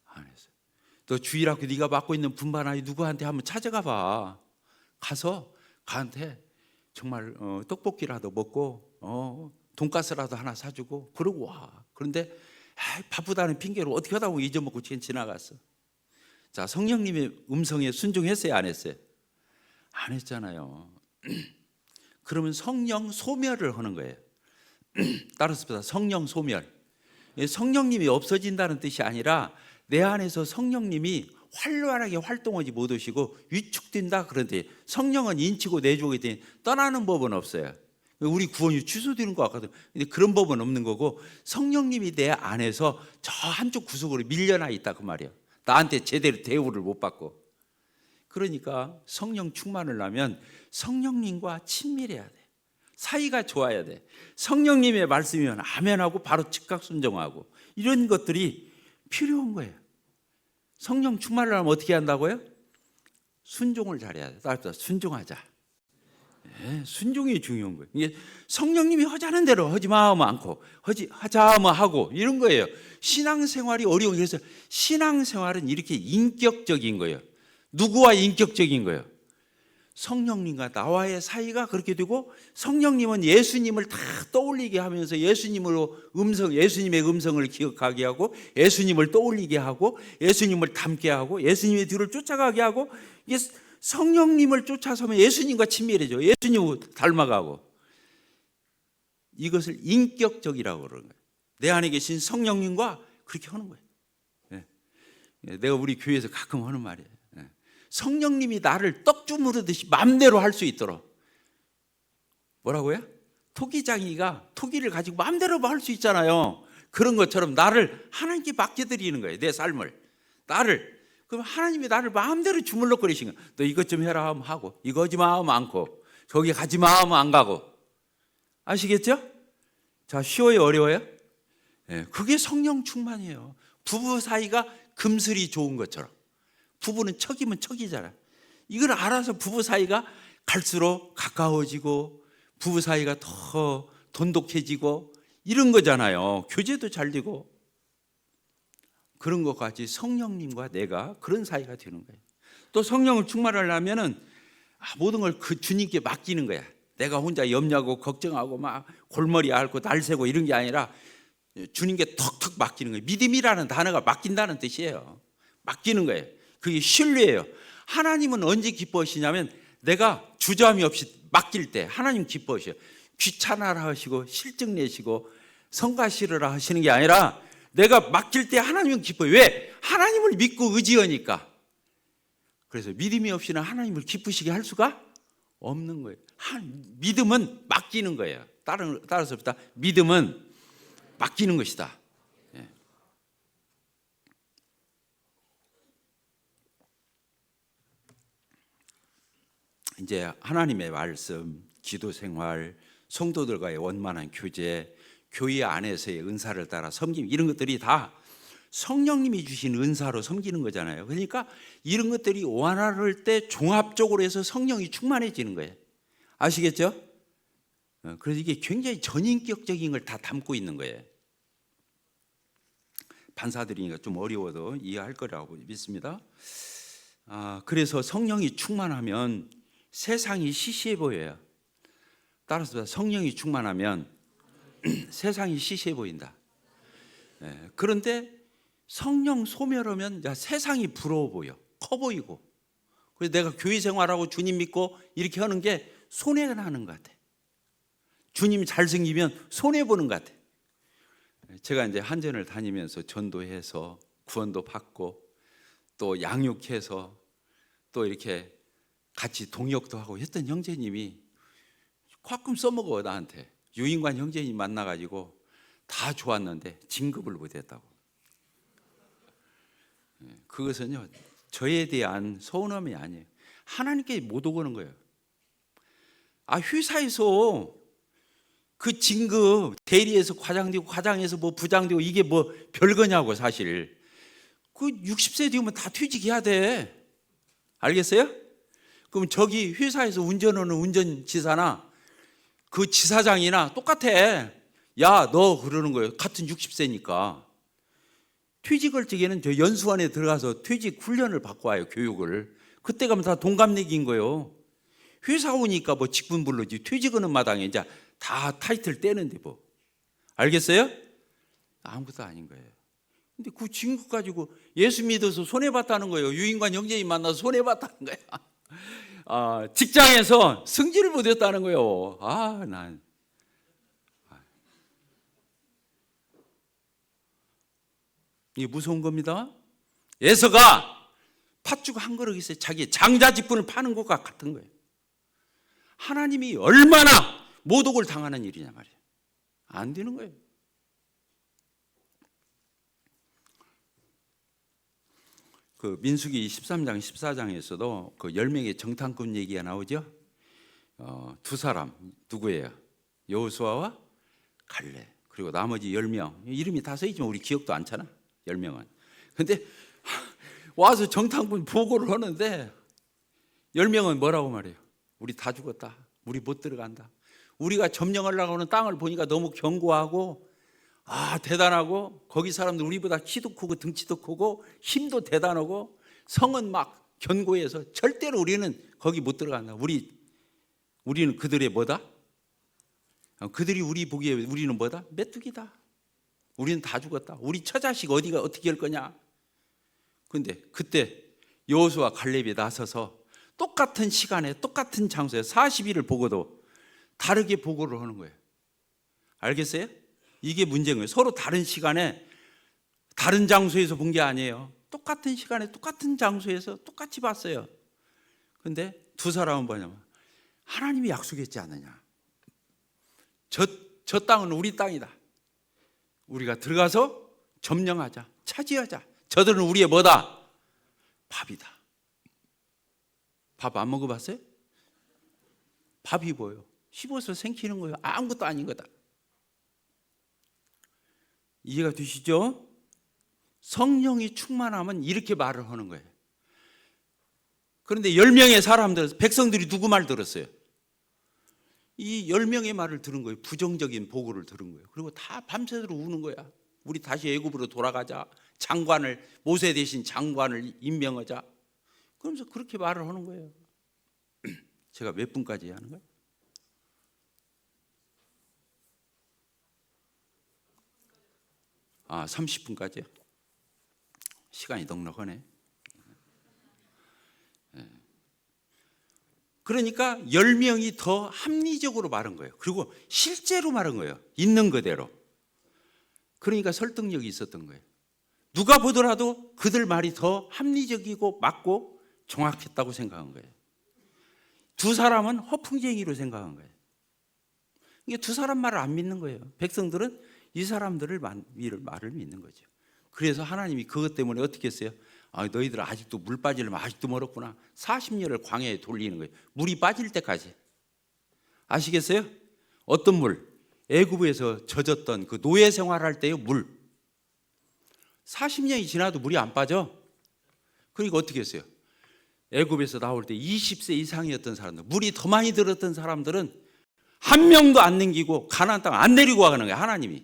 안 했어요. 너 주일학교 네가 맡고 있는 분반 아이 누구한테 한번 찾아가 봐. 가서 가한테 정말 떡볶이라도 먹고 돈가스라도 하나 사주고 그러고 와. 그런데 바쁘다는 핑계로 어떻게 하다 보면 잊어먹고 지나갔어. 자, 성령님의 음성에 순종했어요, 안 했어요? 안 했잖아요. 그러면 성령 소멸을 하는 거예요. 따라서 성령 소멸. 성령님이 없어진다는 뜻이 아니라 내 안에서 성령님이 활발하게 활동하지 못하시고 위축된다. 그런데 성령은 인치고 내주게 되니 떠나는 법은 없어요. 우리 구원이 취소되는 것 같거든. 근데 그런 법은 없는 거고, 성령님이 내 안에서 저 한쪽 구석으로 밀려나 있다 그 말이에요. 나한테 제대로 대우를 못 받고. 그러니까 성령 충만을 하면 성령님과 친밀해야 돼. 사이가 좋아야 돼. 성령님의 말씀이면 아멘하고 바로 즉각 순종하고, 이런 것들이 필요한 거예요. 성령 충만을 하면 어떻게 한다고요? 순종을 잘해야 돼. 따라서 순종하자. 네, 순종이 중요한 거예요. 이게 성령님이 하자는 대로 하지 마면 않고, 하자 하면 하고, 이런 거예요. 신앙생활이 어려운. 그래서 신앙생활은 이렇게 인격적인 거예요. 누구와 인격적인 거예요? 성령님과 나와의 사이가 그렇게 되고, 성령님은 예수님을 다 떠올리게 하면서 예수님의 음성을 기억하게 하고, 예수님을 떠올리게 하고, 예수님을 닮게 하고, 예수님의 뒤를 쫓아가게 하고, 이게 성령님을 쫓아서면 예수님과 친밀해져. 예수님을 닮아가고. 이것을 인격적이라고 그러는 거예요. 내 안에 계신 성령님과 그렇게 하는 거예요. 내가 우리 교회에서 가끔 하는 말이에요. 성령님이 나를 떡 주무르듯이 마음대로 할 수 있도록. 뭐라고요? 토기장이가 토기를 가지고 마음대로 할 수 있잖아요. 그런 것처럼 나를 하나님께 맡겨드리는 거예요. 내 삶을. 그럼 하나님이 나를 마음대로 주물럭거리신 거예요. 너 이것 좀 해라 하면 하고, 이거 하지 마 하면 않고, 저기 가지 마 하면 안 가고. 아시겠죠? 자, 쉬워요, 어려워요? 그게 성령 충만이에요. 부부 사이가 금슬이 좋은 것처럼. 부부는 척이면 척이잖아. 이걸 알아서 부부 사이가 갈수록 가까워지고, 부부 사이가 더 돈독해지고, 이런 거잖아요. 교제도 잘 되고. 그런 것까지 성령님과 내가 그런 사이가 되는 거예요. 또 성령을 충만하려면은 모든 걸 그 주님께 맡기는 거야. 내가 혼자 염려하고 걱정하고 막 골머리 앓고 날새고 이런 게 아니라 주님께 턱턱 맡기는 거예요. 믿음이라는 단어가 맡긴다는 뜻이에요. 맡기는 거예요. 그게 신뢰예요. 하나님은 언제 기뻐하시냐면 내가 주저함이 없이 맡길 때 하나님 기뻐하셔요. 귀찮아라 하시고 실증 내시고 성가시르라 하시는 게 아니라 내가 맡길 때 하나님은 기뻐요. 왜? 하나님을 믿고 의지하니까. 그래서 믿음이 없이는 하나님을 기쁘시게 할 수가 없는 거예요. 믿음은 맡기는 거예요. 따라서 믿음은 맡기는 것이다. 이제 하나님의 말씀, 기도 생활, 성도들과의 원만한 교제, 교회 안에서의 은사를 따라 섬김, 이런 것들이 다 성령님이 주신 은사로 섬기는 거잖아요. 그러니까 이런 것들이 완화할 때 종합적으로 해서 성령이 충만해지는 거예요. 아시겠죠? 그래서 이게 굉장히 전인격적인 걸 다 담고 있는 거예요. 반사들이니까 좀 어려워도 이해할 거라고 믿습니다. 그래서 성령이 충만하면 세상이 시시해 보여요. 따라서 성령이 충만하면 세상이 시시해 보인다. 그런데 성령 소멸하면 세상이 부러워 보여. 커 보이고, 그래서 내가 교회 생활하고 주님 믿고 이렇게 하는 게 손해가 나는 것 같아. 주님 잘생기면 손해보는 것 같아. 제가 이제 한전을 다니면서 전도해서 구원도 받고 또 양육해서 또 이렇게 같이 동역도 하고 했던 형제님이 가끔 써먹어. 나한테 유인관 형제님 만나가지고 다 좋았는데 진급을 못했다고. 그것은요, 저에 대한 서운함이 아니에요. 하나님께 못 오고는 거예요. 회사에서 그 진급, 대리에서 과장 되고 과장에서 뭐 부장 되고 이게 뭐 별거냐고. 사실 그 60세 되면 다 퇴직해야 돼. 알겠어요? 그럼 저기 회사에서 운전하는 운전지사나 그 지사장이나 똑같아. 야, 너 그러는 거예요. 같은 60세니까 퇴직할 적에는 저 연수원에 들어가서 퇴직 훈련을 받고 와요. 교육을. 그때 가면 다 동갑내기인 거예요. 회사 오니까 뭐 직분 부르지, 퇴직하는 마당에 이제 다 타이틀 떼는데 뭐. 알겠어요? 아무것도 아닌 거예요. 근데 그 진급 가지고 예수 믿어서 손해봤다는 거예요. 유인관 형제님 만나서 손해봤다는 거야. 직장에서 승진을 못했다는 거예요. 이게 무서운 겁니다. 에서가 팥죽 한 그릇 있어요. 자기 장자직분을 파는 것과 같은 거예요. 하나님이 얼마나 모독을 당하는 일이냐 말이에요. 안 되는 거예요. 그 민수기 13장 14장에서도 그 10명의 정탐꾼 얘기가 나오죠. 두 사람 누구예요? 여호수아와 갈렙. 그리고 나머지 10명 이름이 다 써있지만 우리 기억도 안 차나? 10명은. 근데 와서 정탐꾼 보고를 하는데 10명은 뭐라고 말해요? 우리 다 죽었다. 우리 못 들어간다. 우리가 점령하려고 하는 땅을 보니까 너무 견고하고 대단하고 거기 사람들 우리보다 키도 크고 등치도 크고 힘도 대단하고 성은 막 견고해서 절대로 우리는 거기 못 들어간다. 우리는 그들의 뭐다? 그들이 우리 보기에 우리는 뭐다? 메뚜기다. 우리는 다 죽었다. 우리 처자식 어디가 어떻게 할 거냐? 근데 그때 여호수아 갈렙이 나서서 똑같은 시간에 똑같은 장소에 40일을 보고도 다르게 보고를 하는 거예요. 알겠어요? 이게 문제인 거예요. 서로 다른 시간에 다른 장소에서 본 게 아니에요. 똑같은 시간에 똑같은 장소에서 똑같이 봤어요. 근데 두 사람은 뭐냐면 하나님이 약속했지 않느냐. 저 땅은 우리 땅이다. 우리가 들어가서 점령하자, 차지하자. 저들은 우리의 뭐다? 밥이다. 밥 안 먹어봤어요? 밥이 뭐예요? 씹어서 생기는 거예요. 아무것도 아닌 거다. 이해가 되시죠? 성령이 충만하면 이렇게 말을 하는 거예요. 그런데 10명의 사람들, 백성들이 누구 말 들었어요? 이 10명의 말을 들은 거예요. 부정적인 보고를 들은 거예요. 그리고 다 밤새도록 우는 거야. 우리 다시 애굽으로 돌아가자. 모세 대신 장관을 임명하자. 그러면서 그렇게 말을 하는 거예요. 제가 몇 분까지 하는 거예요? 아, 30분까지요? 시간이 넉넉하네. 그러니까 10명이 더 합리적으로 말한 거예요. 그리고 실제로 말한 거예요. 있는 그대로. 그러니까 설득력이 있었던 거예요. 누가 보더라도 그들 말이 더 합리적이고 맞고 정확했다고 생각한 거예요. 두 사람은 허풍쟁이로 생각한 거예요. 이게 두 사람 말을 안 믿는 거예요. 백성들은 이 사람들을 말을 믿는 거죠. 그래서 하나님이 그것 때문에 어떻게 했어요? 너희들 아직도 물 빠지려면 아직도 멀었구나. 40년을 광야에 돌리는 거예요. 물이 빠질 때까지. 아시겠어요? 어떤 물? 애굽에서 젖었던 그 노예 생활할 때의 물. 40년이 지나도 물이 안 빠져. 그러니까 어떻게 했어요? 애굽에서 나올 때 20세 이상이었던 사람들, 물이 더 많이 들었던 사람들은 한 명도 안 남기고 가나안 땅 안 내리고 가는 거예요. 하나님이.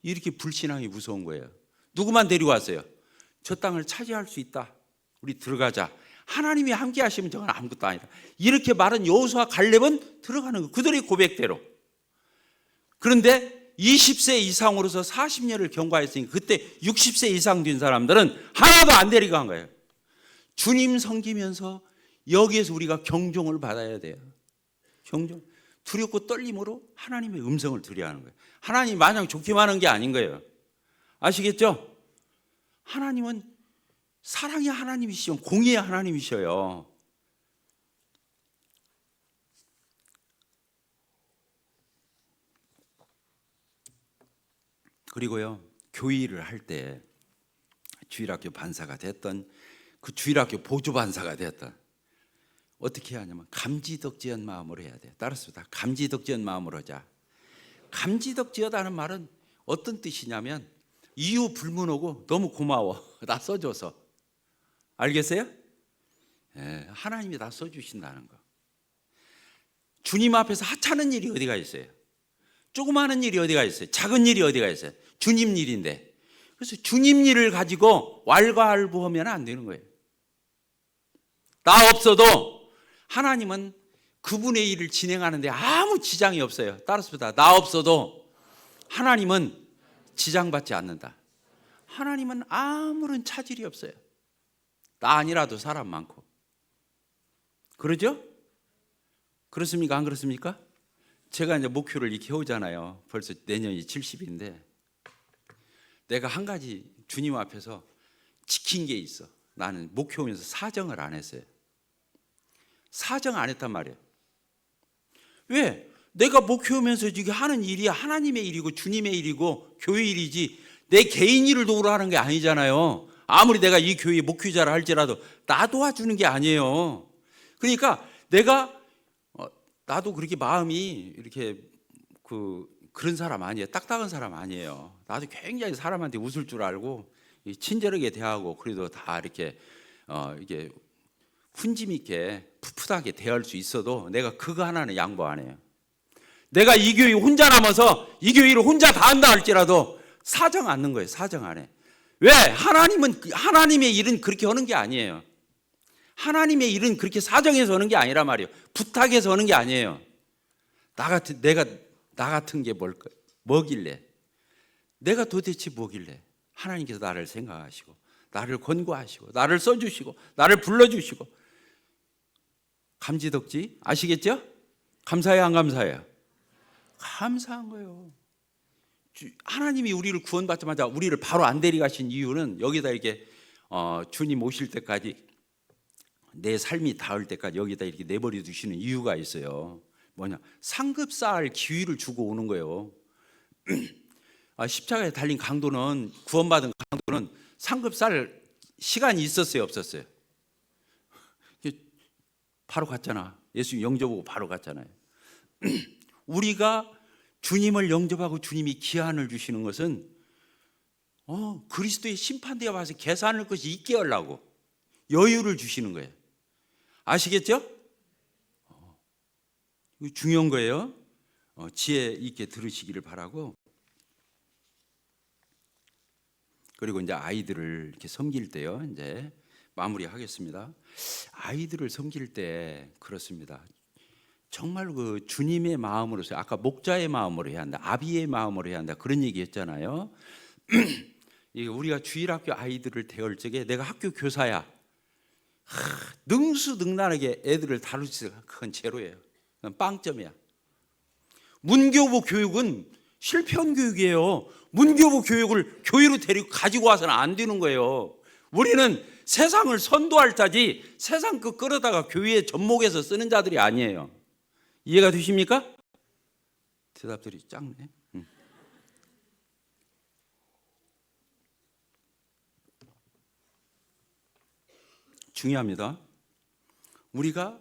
이렇게 불신앙이 무서운 거예요. 누구만 데리고 왔어요? 저 땅을 차지할 수 있다. 우리 들어가자. 하나님이 함께 하시면 저건 아무것도 아니다. 이렇게 말한 여호수아 갈렙은 들어가는 거예요. 그들의 고백대로. 그런데 20세 이상으로서 40년을 경과했으니 그때 60세 이상 된 사람들은 하나도 안 데리고 간 거예요. 주님 섬기면서 여기에서 우리가 경종을 받아야 돼요. 경종. 두렵고 떨림으로 하나님의 음성을 들어야 하는 거예요. 하나님 마냥 좋기만 하는 게 아닌 거예요. 아시겠죠? 하나님은 사랑의 하나님이시죠. 공의의 하나님이셔요. 그리고요, 교회 일을 할 때 주일학교 반사가 됐던 그 주일학교 보조 반사가 됐던 어떻게 해야 하냐면 감지덕지한 마음으로 해야 돼요. 따라서 감지덕지한 마음으로 하자. 감지덕지하다는 말은 어떤 뜻이냐면 이유 불문하고 너무 고마워. 나 써줘서. 알겠어요? 예, 하나님이 다 써주신다는 거. 주님 앞에서 하찮은 일이 어디가 있어요? 조그마한 일이 어디가 있어요? 작은 일이 어디가 있어요? 주님 일인데. 그래서 주님 일을 가지고 왈가왈부하면 안 되는 거예요. 나 없어도 하나님은 그분의 일을 진행하는데 아무 지장이 없어요. 따라서 나 없어도 하나님은 지장받지 않는다. 하나님은 아무런 차질이 없어요. 나 아니라도 사람 많고. 그러죠? 그렇습니까? 안 그렇습니까? 제가 이제 목표를 이렇게 해오잖아요. 벌써 내년이 70인데 내가 한 가지 주님 앞에서 지킨 게 있어. 나는 목표면서 사정을 안 했어요. 사정 안 했단 말이에요. 왜? 내가 목표면서 지금 하는 일이 하나님의 일이고 주님의 일이고 교회 일이지 내 개인 일을 도우러 하는 게 아니잖아요. 아무리 내가 이 교회 목회자라 할지라도 나 도와주는 게 아니에요. 그러니까 내가 나도 그렇게 마음이 이렇게 그런 사람 아니에요. 딱딱한 사람 아니에요. 나도 굉장히 사람한테 웃을 줄 알고 친절하게 대하고 그래도 다 이렇게 이게 훈집 있게 풋풋하게 대할 수 있어도 내가 그거 하나는 양보 안 해요. 내가 이 교회 혼자 남아서 이 교회를 혼자 다 한다 할지라도 사정 않는 거예요. 사정 안 해. 왜? 하나님의 일은 그렇게 하는 게 아니에요. 하나님의 일은 그렇게 사정해서 하는 게 아니란 말이에요. 부탁해서 하는 게 아니에요. 나 같은 게 뭐길래? 내가 도대체 뭐길래? 하나님께서 나를 생각하시고 나를 권고하시고 나를 써주시고 나를 불러주시고 감지덕지 아시겠죠? 감사해요 안 감사해요? 감사한 거예요. 하나님이 우리를 구원받자마자 우리를 바로 안 데려가신 이유는 여기다 이렇게 주님 오실 때까지 내 삶이 닿을 때까지 여기다 이렇게 내버려 두시는 이유가 있어요. 뭐냐? 상급 쌓을 기회를 주고 오는 거예요. 십자가에 달린 강도는 구원받은 강도는 상급 쌓을 시간이 있었어요, 없었어요? 바로 갔잖아. 예수 영접하고 바로 갔잖아요. 우리가 주님을 영접하고 주님이 기한을 주시는 것은 그리스도의 심판대에 와서 계산할 것이 있게 하려고 여유를 주시는 거예요. 아시겠죠? 이거 중요한 거예요. 지혜 있게 들으시기를 바라고. 그리고 이제 아이들을 이렇게 섬길 때요. 이제 마무리하겠습니다. 아이들을 섬길 때 그렇습니다. 정말 그 주님의 마음으로서 아까 목자의 마음으로 해야 한다, 아비의 마음으로 해야 한다 그런 얘기했잖아요. 우리가 주일학교 아이들을 대할 적에 내가 학교 교사야. 능수능란하게 애들을 다룰 수 있어요. 그건 제로예요. 그건 빵점이야. 문교부 교육은 실패한 교육이에요. 문교부 교육을 교회로 데리고 가지고 와서는 안 되는 거예요. 우리는 세상을 선도할 자지 세상 그 끌어다가 교회의 접목해서 쓰는 자들이 아니에요. 이해가 되십니까? 대답들이 작네. 중요합니다. 우리가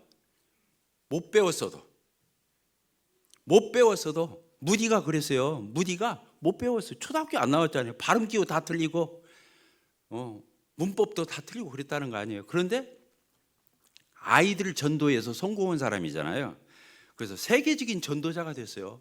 못 배웠어도 무디가 그랬어요. 무디가 못 배웠어요. 초등학교 안 나왔잖아요. 발음 기호 다 틀리고 문법도 다 틀리고 그랬다는 거 아니에요. 그런데 아이들을 전도해서 성공한 사람이잖아요. 그래서 세계적인 전도자가 됐어요.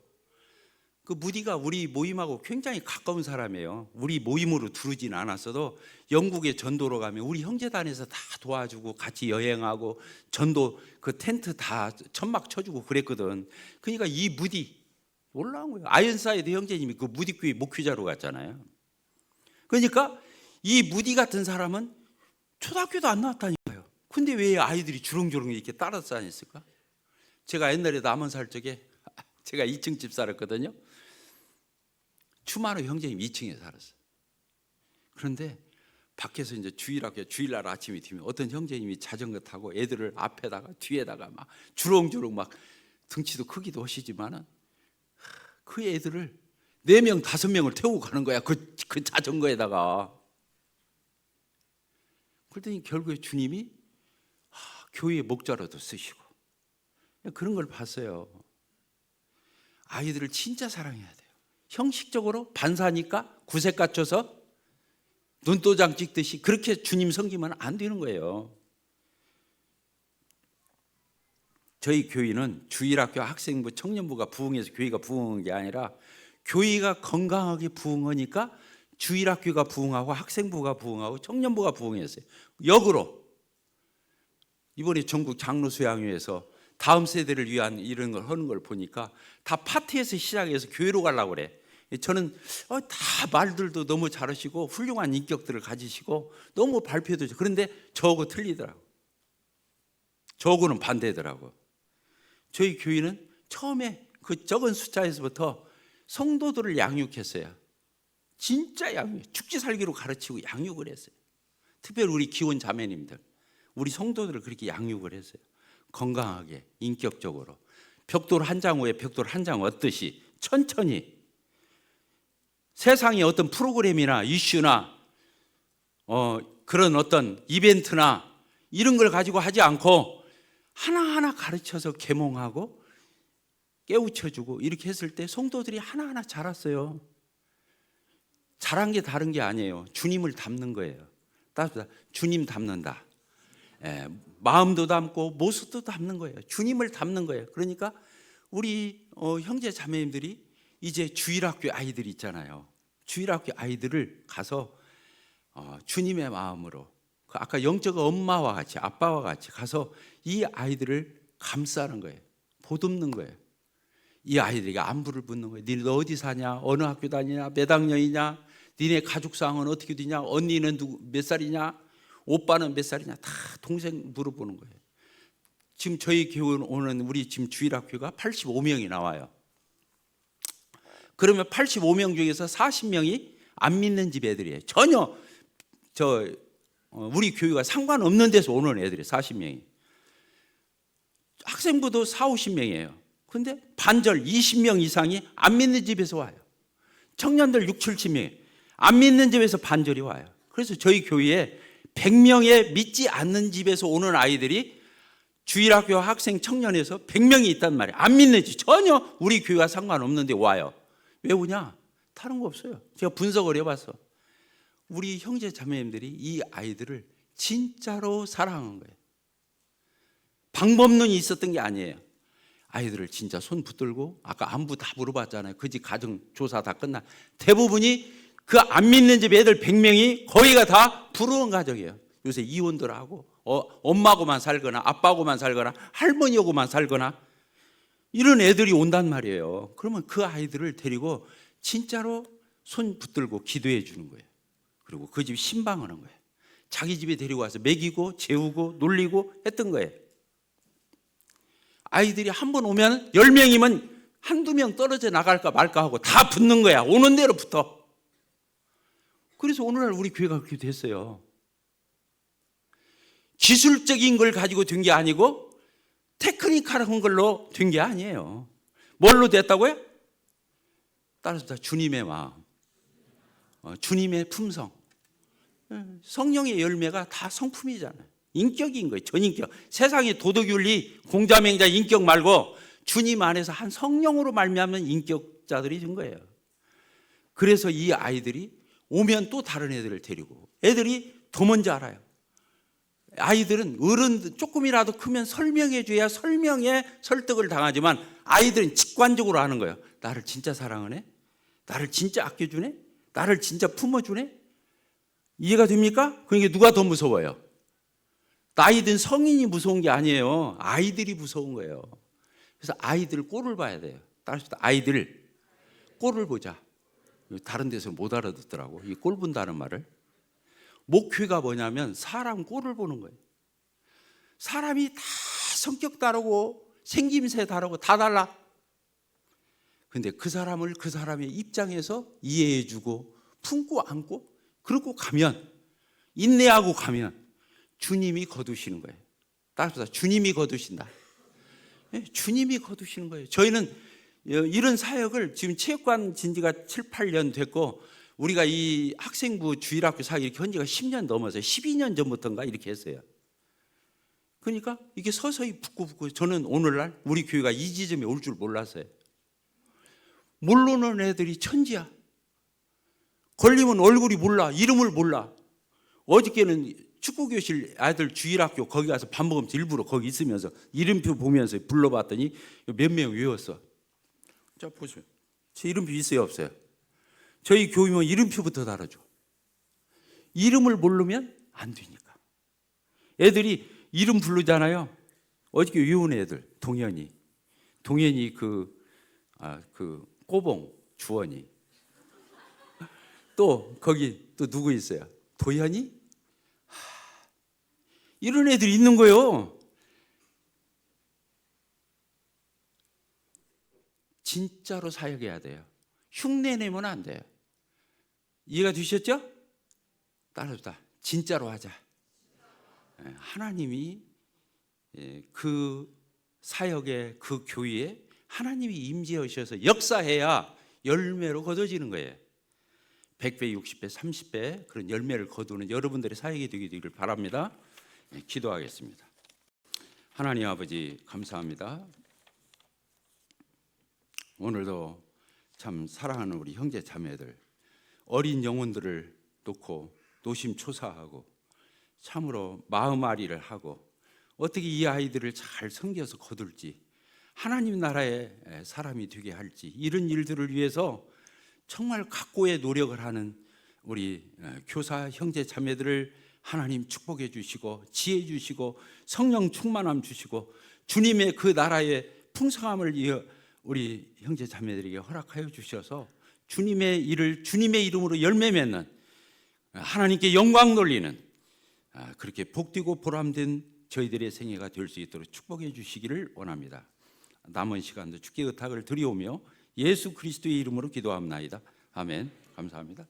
그 무디가 우리 모임하고 굉장히 가까운 사람이에요. 우리 모임으로 들어오진 않았어도 영국에 전도로 가면 우리 형제단에서 다 도와주고 같이 여행하고 전도 그 텐트 다 천막 쳐주고 그랬거든. 그러니까 이 무디 올라온 거예요. 아이언사이드 형제님이 그 무디 교회 목회자로 갔잖아요. 그러니까 이 무디 같은 사람은 초등학교도 안 나왔다니까요. 근데 왜 아이들이 주렁주렁 이렇게 따라서 다녔을까? 제가 옛날에 남원 살 적에 제가 2층 집 살았거든요. 추만호 형제님 2층에 살았어요. 그런데 밖에서 이제 주일날 아침이 되면 어떤 형제님이 자전거 타고 애들을 앞에다가 뒤에다가 막 주렁주렁 막 등치도 크기도 하시지만은 그 애들을 4명, 5명을 태우고 가는 거야. 그 자전거에다가. 그랬더니 결국에 주님이 교회의 목자로도 쓰시고 그런 걸 봤어요. 아이들을 진짜 사랑해야 돼요. 형식적으로 반사니까 구색 갖춰서 눈도장 찍듯이 그렇게 주님 섬기면 안 되는 거예요. 저희 교회는 주일학교 학생부 청년부가 부흥해서 교회가 부흥한 게 아니라 교회가 건강하게 부흥하니까 주일학교가 부흥하고 학생부가 부흥하고 청년부가 부흥했어요. 역으로 이번에 전국 장로 수양회에서 다음 세대를 위한 이런 걸 하는 걸 보니까 다 파티에서 시작해서 교회로 가려고 그래. 저는 다 말들도 너무 잘하시고 훌륭한 인격들을 가지시고 너무 발표도 그런데 저하고 틀리더라고. 저하고는 반대더라고. 저희 교회는 처음에 그 적은 숫자에서부터 성도들을 양육했어요. 진짜 양육, 죽지 살기로 가르치고 양육을 했어요. 특별히 우리 기혼 자매님들, 우리 성도들을 그렇게 양육을 했어요. 건강하게, 인격적으로. 벽돌 한 장 후에 벽돌 한 장 얻듯이 천천히 세상의 어떤 프로그램이나 이슈나 그런 어떤 이벤트나 이런 걸 가지고 하지 않고 하나하나 가르쳐서 계몽하고 깨우쳐주고 이렇게 했을 때 성도들이 하나하나 자랐어요. 자란 게 다른 게 아니에요. 주님을 닮는 거예요. 따뜻하다. 주님 닮는다. 마음도 닮고 모습도 닮는 거예요. 주님을 닮는 거예요. 그러니까 우리 형제 자매님들이 이제 주일학교 아이들 있잖아요. 주일학교 아이들을 가서 주님의 마음으로 아까 영적 엄마와 같이 아빠와 같이 가서 이 아이들을 감싸는 거예요. 보듬는 거예요. 이 아이들에게 안부를 묻는 거예요. 니네 어디 사냐? 어느 학교 다니냐? 몇 학년이냐? 니네 가족 상황은 어떻게 되냐? 언니는 몇 살이냐? 오빠는 몇 살이냐? 다 동생 물어보는 거예요. 지금 저희 교회 오는 우리 지금 주일학교가 85명이 나와요. 그러면 85명 중에서 40명이 안 믿는 집 애들이에요. 전혀 우리 교회가 상관없는 데서 오는 애들이에요. 40명이. 학생부도 40-50명이에요. 근데 반절 20명 이상이 안 믿는 집에서 와요. 청년들 60-70명 안 믿는 집에서 반절이 와요. 그래서 저희 교회에 100명의 믿지 않는 집에서 오는 아이들이 주일학교 학생 청년에서 100명이 있단 말이에요. 안 믿는 집 전혀 우리 교회와 상관없는데 와요. 왜 오냐? 다른 거 없어요. 제가 분석을 해봤어. 우리 형제 자매님들이 이 아이들을 진짜로 사랑한 거예요. 방법론이 있었던 게 아니에요. 아이들을 진짜 손 붙들고 아까 안부 다 물어봤잖아요. 그 집 가정 조사 다 끝나. 대부분이 그 안 믿는 집 애들 100명이 거의가 다 부러운 가정이에요. 요새 이혼들 하고 엄마하고만 살거나 아빠하고만 살거나 할머니하고만 살거나 이런 애들이 온단 말이에요. 그러면 그 아이들을 데리고 진짜로 손 붙들고 기도해 주는 거예요. 그리고 그 집 신방하는 거예요. 자기 집에 데리고 와서 먹이고 재우고 놀리고 했던 거예요. 아이들이 한 번 오면 10명이면 한두 명 떨어져 나갈까 말까 하고 다 붙는 거야. 오는 대로 붙어. 그래서 오늘날 우리 교회가 그렇게 됐어요. 기술적인 걸 가지고 된 게 아니고 테크니컬한 걸로 된 게 아니에요. 뭘로 됐다고요? 따라서 다 주님의 마음, 주님의 품성. 성령의 열매가 다 성품이잖아요. 인격인 거예요. 전인격. 세상의 도덕윤리, 공자맹자 인격 말고 주님 안에서 한 성령으로 말미암는 인격자들이 된 거예요. 그래서 이 아이들이 오면 또 다른 애들을 데리고 애들이 더 먼저 알아요. 아이들은 어른 조금이라도 크면 설명해 줘야 설명에 설득을 당하지만 아이들은 직관적으로 하는 거예요. 나를 진짜 사랑하네? 나를 진짜 아껴주네? 나를 진짜 품어주네? 이해가 됩니까? 그러니까 누가 더 무서워요? 나이든 성인이 무서운 게 아니에요. 아이들이 무서운 거예요. 그래서 아이들 꼴을 봐야 돼요. 따라서 아이들 꼴을 보자. 다른 데서 못 알아듣더라고. 이 꼴 본다는 말을. 목회가 뭐냐면 사람 꼴을 보는 거예요. 사람이 다 성격 다르고 생김새 다르고 다 달라. 근데 그 사람을 그 사람의 입장에서 이해해주고 품고 안고 그러고 가면, 인내하고 가면 주님이 거두시는 거예요. 따라서 주님이 거두신다. 주님이 거두시는 거예요. 저희는 이런 사역을 지금 체육관 진지가 7, 8년 됐고, 우리가 이 학생부 주일학교 사역 이렇게 한 지가 10년 넘어서요. 12년 전부터인가 이렇게 했어요. 그러니까 이게 서서히 붙고 저는 오늘날 우리 교회가 이 지점에 올 줄 몰랐어요. 모르는 애들이 천지야. 걸리면 얼굴이 몰라, 이름을 몰라. 어저께는 축구교실 아들 주일학교 거기 가서 밥 먹으면서 일부러 거기 있으면서 이름표 보면서 불러봤더니 몇 명 외웠어. 자, 보세요. 제 이름표 있어요, 없어요? 저희 교회면 이름표부터 달아줘. 이름을 모르면 안 되니까. 애들이 이름 부르잖아요. 어저께 외운 애들, 동현이 꼬봉, 주원이. 또 거기 또 누구 있어요? 도현이? 이런 애들이 있는 거예요. 진짜로 사역해야 돼요. 흉내 내면 안 돼요. 이해가 되셨죠? 따라주다. 진짜로 하자. 하나님이 그 사역에, 그 교회에 하나님이 임재하셔서 역사해야 열매로 거둬지는 거예요. 100배, 60배, 30배 그런 열매를 거두는 여러분들의 사역이 되기를 바랍니다. 기도하겠습니다. 하나님 아버지, 감사합니다. 오늘도 참 사랑하는 우리 형제 자매들, 어린 영혼들을 놓고 노심초사하고 참으로 마음앓이를 하고 어떻게 이 아이들을 잘 섬겨서 거둘지, 하나님 나라의 사람이 되게 할지, 이런 일들을 위해서 정말 각고의 노력을 하는 우리 교사 형제 자매들을 하나님 축복해 주시고 지혜 주시고 성령 충만함 주시고 주님의 그 나라의 풍성함을 우리 형제 자매들에게 허락하여 주셔서 주님의 일을 주님의 이름으로 열매 맺는, 하나님께 영광 돌리는 그렇게 복되고 보람된 저희들의 생애가 될 수 있도록 축복해 주시기를 원합니다. 남은 시간도 주께 의탁을 드리오며 예수 그리스도의 이름으로 기도합나이다. 아멘. 감사합니다.